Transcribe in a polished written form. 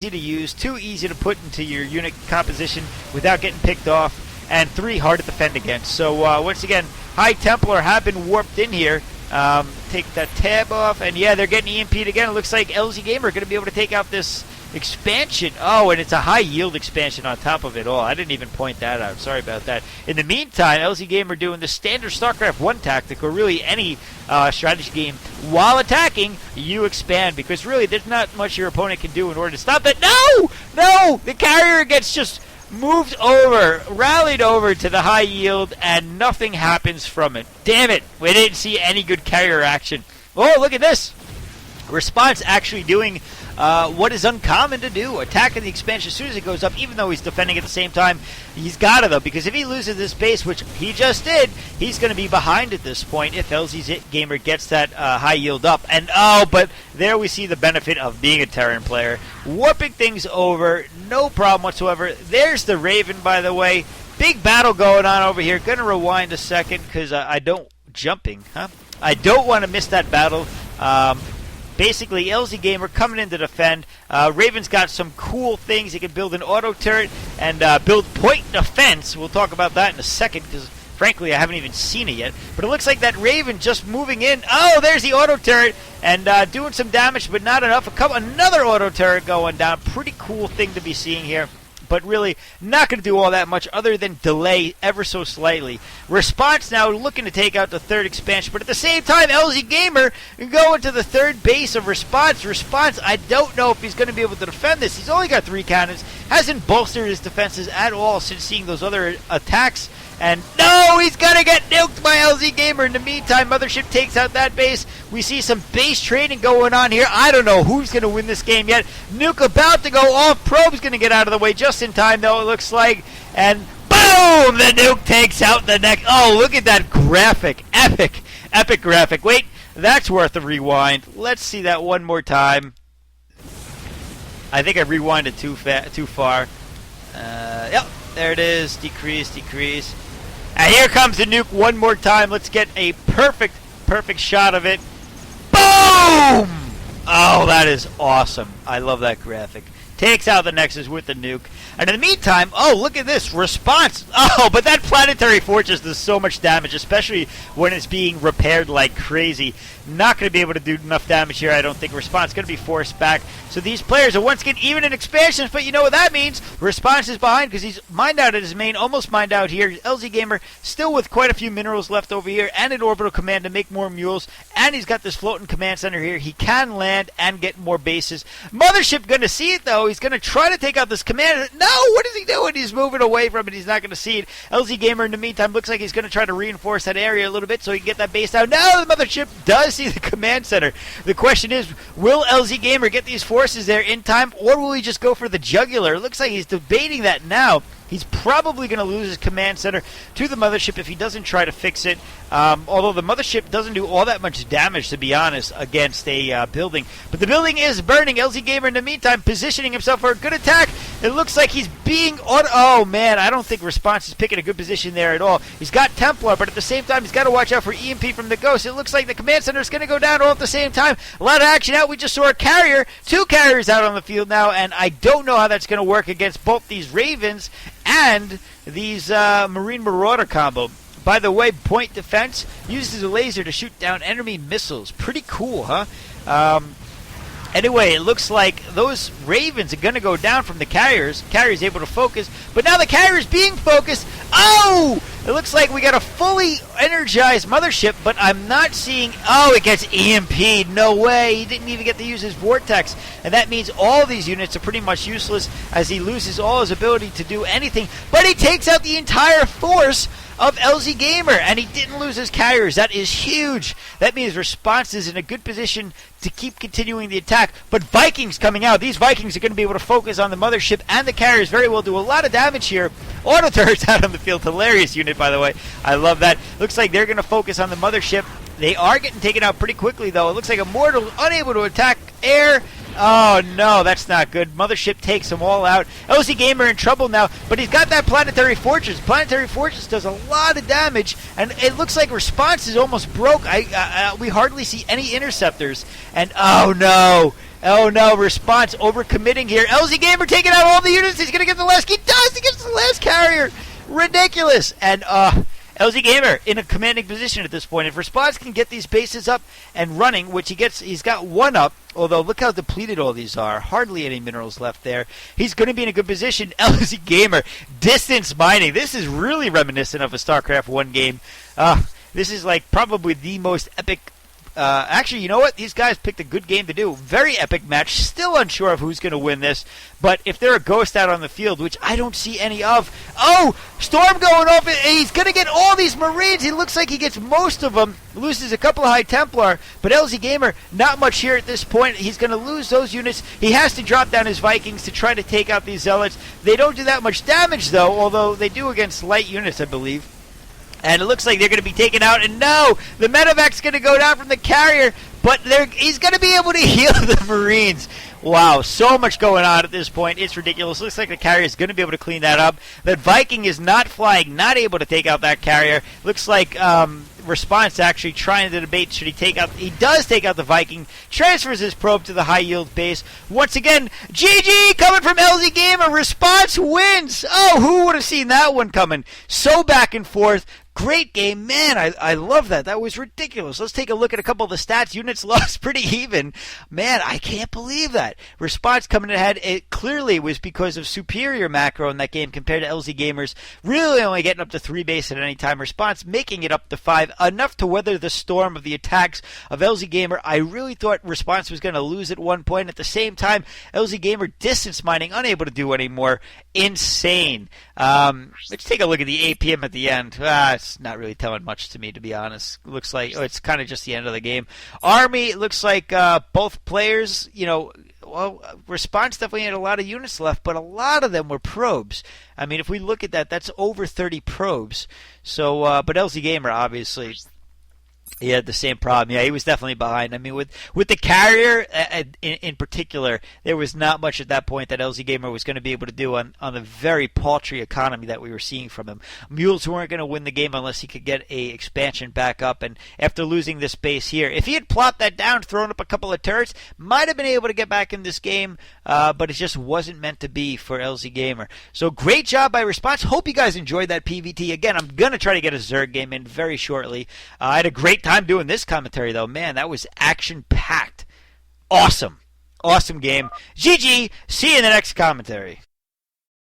easy to use, 2 easy to put into your unit composition without getting picked off, and 3 hard to defend against. So once again, High Templar have been warped in here. Take that tab off, and yeah, they're getting EMP'd again. It looks like LzGamer are going to be able to take out this expansion. Oh, and it's a high yield expansion on top of it all. I didn't even point that out. Sorry about that. In the meantime, LzGamer doing the standard Starcraft 1 tactic, or really any strategy game. While attacking, you expand, because really there's not much your opponent can do in order to stop it. No! No! The carrier gets just moved over, rallied over to the high yield, and nothing happens from it. Damn it! We didn't see any good carrier action. Oh, look at this! Response actually doing what is uncommon to do, attacking the expansion as soon as it goes up, even though he's defending at the same time. He's got to, though, because if he loses this base, which he just did, he's going to be behind at this point if LzGamer gets that high yield up. And but there we see the benefit of being a Terran player. Warping things over, no problem whatsoever. There's the Raven, by the way. Big battle going on over here. Going to rewind a second because I don't want to miss that battle. Basically, LzGamer coming in to defend. Raven's got some cool things. He can build an auto turret and build point defense. We'll talk about that in a second because, frankly, I haven't even seen it yet. But it looks like that Raven just moving in. Oh, there's the auto turret and doing some damage, but not enough. Another auto turret going down. Pretty cool thing to be seeing here. But really not going to do all that much other than delay ever so slightly. Response now looking to take out the 3rd expansion, but at the same time, LzGamer going to the 3rd base of Response. Response, I don't know if he's going to be able to defend this. He's only got 3 cannons, hasn't bolstered his defenses at all since seeing those other attacks. And no, he's going to get nuked by LzGamer. In the meantime, Mothership takes out that base. We see some base trading going on here. I don't know who's going to win this game yet. Nuke about to go off. Probe's going to get out of the way just in time, though, it looks like. And boom! The nuke takes out the next. Oh, look at that graphic. Epic graphic. Wait, that's worth a rewind. Let's see that one more time. I think I rewinded too far. Yep, there it is. Decrease. And here comes the nuke one more time. Let's get a perfect shot of it. Boom! Oh, that is awesome. I love that graphic. Takes out the Nexus with the nuke. And in the meantime, oh, look at this. Response. Oh, but that planetary fortress does so much damage, especially when it's being repaired like crazy. Not going to be able to do enough damage here, I don't think. Response going to be forced back. So these players are once again even in expansions, but you know what that means? Response is behind because he's mined out at his main, almost mined out here. LzGamer still with quite a few minerals left over here and an orbital command to make more mules. And he's got this floating command center here. He can land and get more bases. Mothership going to see it, though. He's going to try to take out this command. No, what is he doing? He's moving away from it. He's not going to see it. LzGamer, in the meantime, looks like he's going to try to reinforce that area a little bit so he can get that base down. No, the Mothership does see the command center. The question is, will LzGamer get these forces there in time, or will he just go for the jugular? It looks like he's debating that now. He's probably going to lose his command center to the Mothership if he doesn't try to fix it. Although the Mothership doesn't do all that much damage, to be honest, against a building. But the building is burning. LzGamer, in the meantime, positioning himself for a good attack. It looks like he's being... Oh, man, I don't think Response is picking a good position there at all. He's got Templar, but at the same time, he's got to watch out for EMP from the Ghost. It looks like the command center is going to go down all at the same time. A lot of action out. We just saw a carrier. 2 carriers out on the field now, and I don't know how that's going to work against both these Ravens and these Marine Marauder combo. By the way, point defense uses a laser to shoot down enemy missiles. Pretty cool, huh? Anyway, it looks like those Ravens are going to go down from the carriers. Carrier's able to focus, but now the carrier's being focused. Oh! It looks like we got a fully energized Mothership, but I'm not seeing... Oh, it gets EMP'd. No way. He didn't even get to use his Vortex. And that means all these units are pretty much useless as he loses all his ability to do anything. But he takes out the entire force of LzGamer, and he didn't lose his carriers. That is huge. That means Response is in a good position to keep continuing the attack. But Vikings coming out. These Vikings are going to be able to focus on the Mothership and the carriers very well. Do a lot of damage here. Auto turrets out on the field. Hilarious unit, by the way. I love that. Looks like they're going to focus on the Mothership. They are getting taken out pretty quickly, though. It looks like Immortal unable to attack air. Oh, no, that's not good. Mothership takes them all out. LzGamer in trouble now, but he's got that Planetary Fortress. Planetary Fortress does a lot of damage, and it looks like Response is almost broke. We hardly see any interceptors. And, oh, no, Oh no, Response overcommitting here. LzGamer taking out all the units. He's going to get the last. He does. He gets the last carrier. Ridiculous. And LzGamer in a commanding position at this point. If Response can get these bases up and running, which he's got one up. Although look how depleted all these are. Hardly any minerals left there. He's going to be in a good position. LzGamer distance mining. This is really reminiscent of a StarCraft 1 game. This is like probably the most epic. Actually, you know what? These guys picked a good game to do. Very epic match. Still unsure of who's going to win this. But if they're a ghost out on the field, which I don't see any of. Oh! Storm going off. He's going to get all these Marines. He looks like he gets most of them. Loses a couple of High Templar. But LzGamer, not much here at this point. He's going to lose those units. He has to drop down his Vikings to try to take out these Zealots. They don't do that much damage, though. Although they do against light units, I believe. And it looks like they're going to be taken out. And no, the medevac's going to go down from the carrier. But he's going to be able to heal the Marines. Wow, so much going on at this point. It's ridiculous. Looks like the carrier is going to be able to clean that up. That Viking is not flying, not able to take out that carrier. Looks like Response actually trying to debate should he take out. He does take out the Viking. Transfers his probe to the high yield base. Once again, GG coming from LzGamer. Response wins. Oh, who would have seen that one coming? So back and forth. Great game. Man, I love that. That was ridiculous. Let's take a look at a couple of the stats. Units lost pretty even. Man, I can't believe that. Response coming ahead. It clearly was because of superior macro in that game compared to LzGamer's. Really only getting up to 3 base at any time. Response making it up to 5. Enough to weather the storm of the attacks of LzGamer. I really thought Response was going to lose at one point. At the same time, LzGamer distance mining, unable to do anymore. Insane. Let's take a look at the APM at the end. It's not really telling much to me, to be honest. Looks like it's kind of just the end of the game. Army, it looks like both players, well, Response definitely had a lot of units left, but a lot of them were probes. I mean, if we look at that, that's over 30 probes. So, but LzGamer, obviously, he had the same problem. Yeah, he was definitely behind. I mean, with the carrier in particular, there was not much at that point that LzGamer was going to be able to do on the very paltry economy that we were seeing from him. Mules weren't going to win the game unless he could get a expansion back up. And after losing this base here, if he had plopped that down, thrown up a couple of turrets, might have been able to get back in this game. But it just wasn't meant to be for LzGamer. So great job by Response. Hope you guys enjoyed that PVT. Again, I'm going to try to get a Zerg game in very shortly. I had a great time doing this commentary, though. Man, that was action-packed. Awesome. Awesome game. GG. See you in the next commentary.